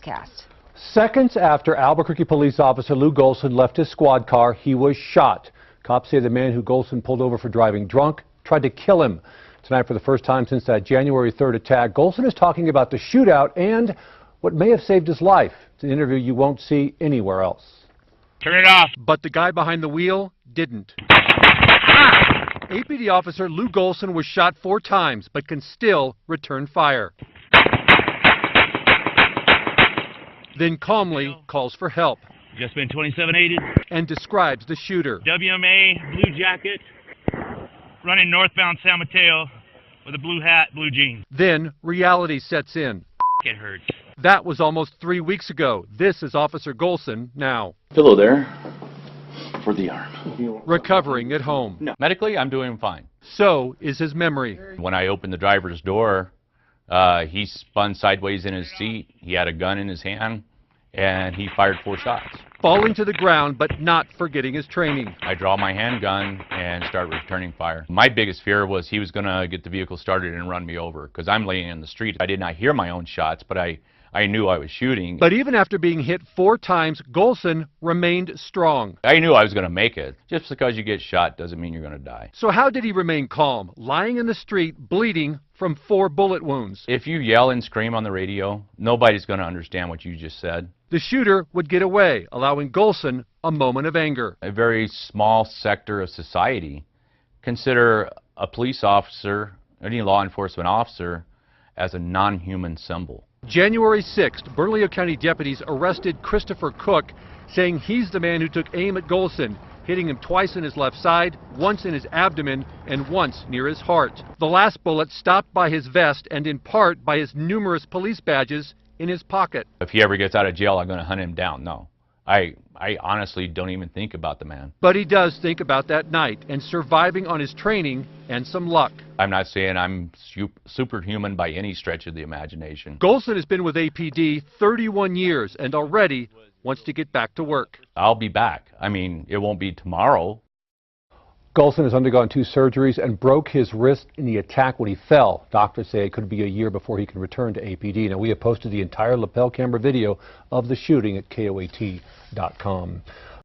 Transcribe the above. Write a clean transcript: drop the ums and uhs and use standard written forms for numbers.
broadcast. Seconds after Albuquerque police officer Lou Golson left his squad car, he was shot. Cops say the man who Golson pulled over for driving drunk tried to kill him. Tonight, for the first time since that January 3rd attack, Golson is talking about the shootout and what may have saved his life. It's an interview you won't see anywhere else. Turn it off. But the guy behind the wheel didn't. APD officer Lou Golson was shot 4 times, but can still return fire. Then calmly calls for help. Just been 27-aided. And describes the shooter. WMA, blue jacket, running northbound San Mateo with a blue hat, blue jeans. Then reality sets in. It hurts. That was almost 3 weeks ago. This is Officer Golson now. Pillow there for the arm. Recovering at home. No. Medically, I'm doing fine. So is his memory. When I opened the driver's door, he spun sideways in his seat. He had a gun in his hand, and he fired 4 shots. Falling to the ground, but not forgetting his training. I draw my handgun and start returning fire. My biggest fear was he was going to get the vehicle started and run me over, because I'm laying in the street. I did not hear my own shots, but I knew I was shooting. But even after being hit 4 times, Golson remained strong. I knew I was going to make it. Just because you get shot doesn't mean you're going to die. So how did he remain calm, lying in the street, bleeding from 4 bullet wounds? If you yell and scream on the radio, nobody's going to understand what you just said. The shooter would get away, allowing Golson a moment of anger. A very small sector of society consider a police officer, any law enforcement officer, as a non-human symbol. January 6th, Bernalillo County deputies arrested Christopher Cook, saying he's the man who took aim at Golson, hitting him twice in his left side, once in his abdomen, and once near his heart. The last bullet stopped by his vest and in part by his numerous police badges in his pocket. If he ever gets out of jail, I'm going to hunt him down. No. I honestly don't even think about the man. But he does think about that night and surviving on his training and some luck. I'm not saying I'm superhuman by any stretch of the imagination. Golson has been with APD 31 years and already wants to get back to work. I'll be back. I mean, it won't be tomorrow. Golson has undergone 2 surgeries and broke his wrist in the attack when he fell. Doctors say it could be a year before he can return to APD. Now, we have posted the entire lapel camera video of the shooting at KOAT.com.